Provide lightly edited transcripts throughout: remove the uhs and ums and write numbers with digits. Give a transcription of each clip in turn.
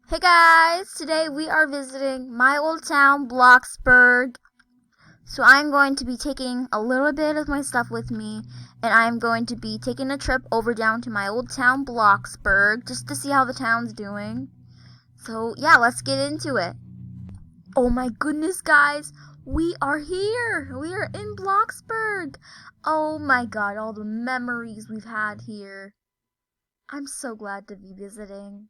Hey guys, today we are visiting my old town, Bloxburg. So I'm going to be taking a little bit of my stuff with me, and I'm going to be taking a trip over down to my old town, Bloxburg, just to see how the town's doing. So yeah, let's get into it. Oh my goodness, guys, we are here. We are in Bloxburg. Oh my god, all the memories we've had here. I'm so glad to be visiting.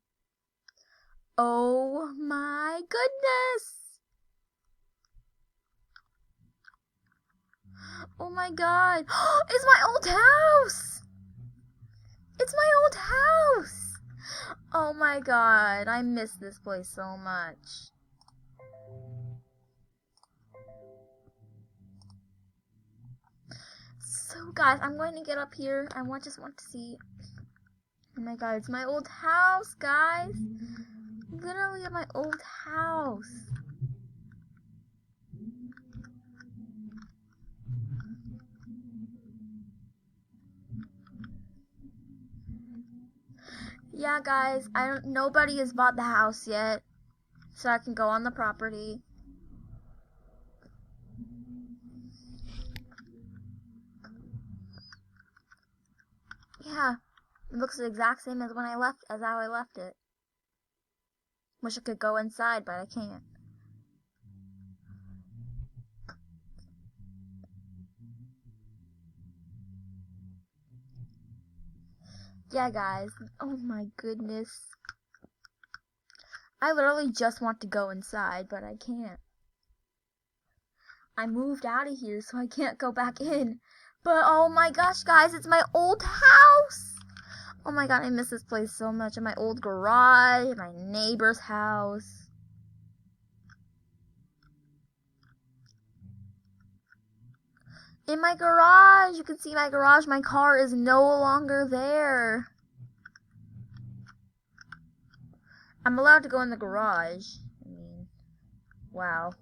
Oh my goodness! Oh my god! It's my old house! It's my old house! Oh my god, I miss this place so much. So guys, I'm going to get up here. I just want to see. Oh my god, it's my old house, guys. Literally at my old house. Yeah, guys, nobody has bought the house yet, so I can go on the property. Yeah, it looks the exact same as how I left it. Wish I could go inside, but I can't. Yeah, guys. Oh my goodness. I literally just want to go inside, but I can't. I moved out of here, so I can't go back in. But oh my gosh, guys, it's my old house. Oh my god, I miss this place so much. And my old garage, my neighbor's house. In my garage, you can see my garage. My car is no longer there. I'm allowed to go in the garage. I mean, wow.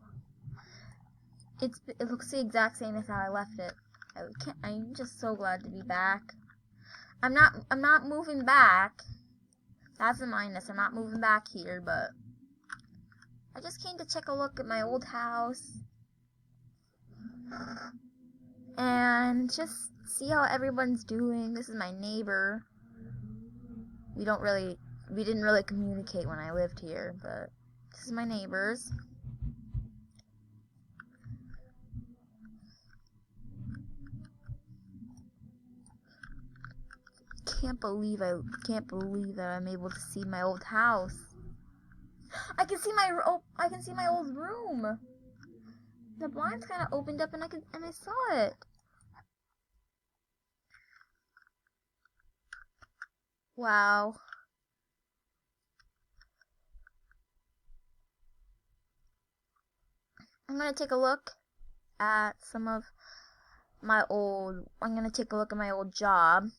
It looks the exact same as how I left it. I'm just so glad to be back. I'm not moving back. That's a minus. I'm not moving back here, but I just came to check a look at my old house and just see how everyone's doing. This is my neighbor. We didn't really communicate when I lived here, but this is my neighbors. Can't believe that I'm able to see my old house. I can see my old room. The blinds kind of opened up and I saw it. Wow. I'm gonna take a look at I'm gonna take a look at my old job.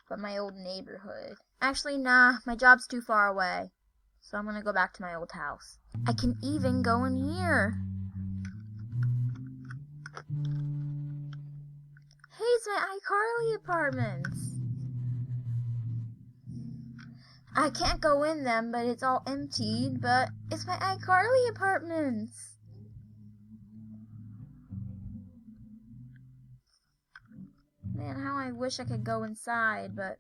But my old neighborhood. Actually, nah, my job's too far away. So I'm gonna go back to my old house. I can even go in here. Hey, it's my iCarly apartments. I can't go in them, but it's all emptied, but it's my iCarly apartments. Man, how I wish I could go inside, but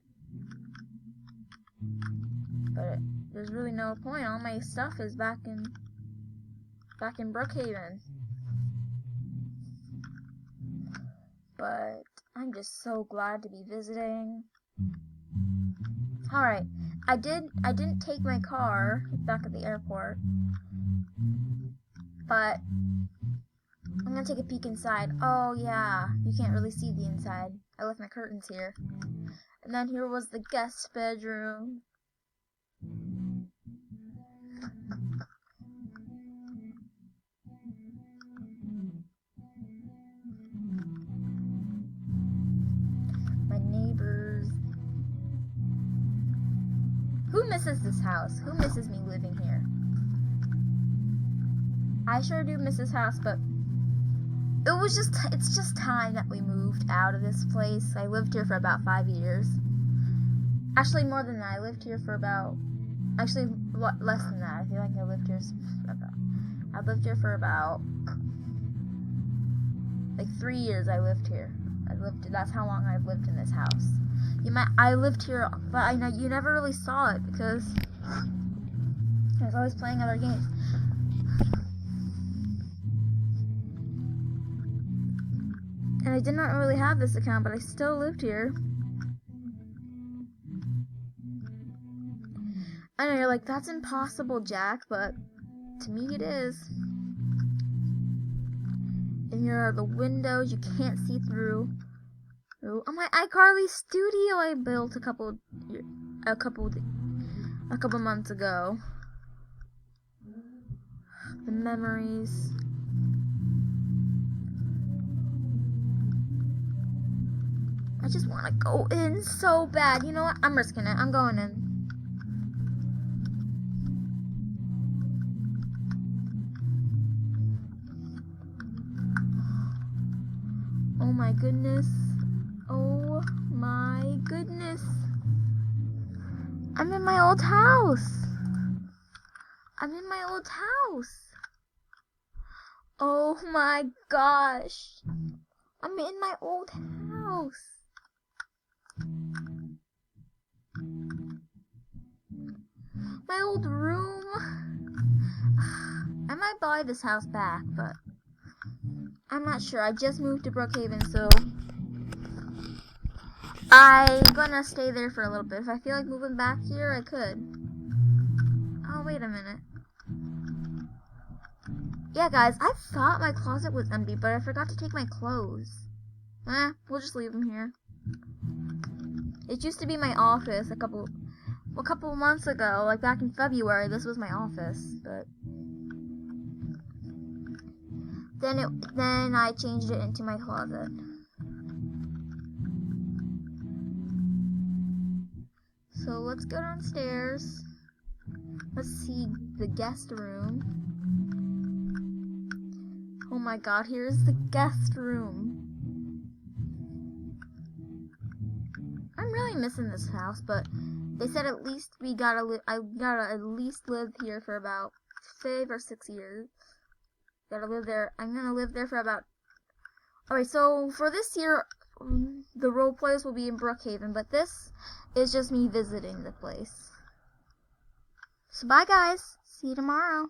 there's really no point. All my stuff is back in Brookhaven. But I'm just so glad to be visiting. Alright, I didn't take my car back at the airport, but I'm gonna take a peek inside. Oh yeah, you can't really see the inside. I left my curtains here. And then here was the guest bedroom. My neighbors. Who misses this house? Who misses me living here? I sure do miss this house, but it's just time that we moved out of this place. I lived here for about 5 years. Actually, more than that. I lived here for about, actually, less than that. I feel like I lived here for about, like 3 years I lived here. That's how long I've lived in this house. I lived here, but I know you never really saw it because I was always playing other games. And I did not really have this account, but I still lived here. I know you're like, that's impossible, Jack, but to me it is. And here are the windows you can't see through. Oh, my iCarly studio I built a couple months ago. The memories. I just want to go in so bad. You know what? I'm risking it. I'm going in. Oh my goodness. Oh my goodness. I'm in my old house. Oh my gosh. I'm in my old house. My old room. I might buy this house back, but I'm not sure. I just moved to Brookhaven, so I'm gonna stay there for a little bit. If I feel like moving back here, I could. Oh, wait a minute. Yeah, guys, I thought my closet was empty, but I forgot to take my clothes. We'll just leave them here. It used to be my office a couple months ago, like back in February. This was my office, but then I changed it into my closet. So let's go downstairs. Let's see the guest room. Oh my god, here's the guest room. I'm really missing this house, but they said at least I gotta at least live here for about 5 or 6 years. Gotta live there. I'm gonna live there for about. Alright, so for this year, the role players will be in Brookhaven, but this is just me visiting the place. So bye, guys. See you tomorrow.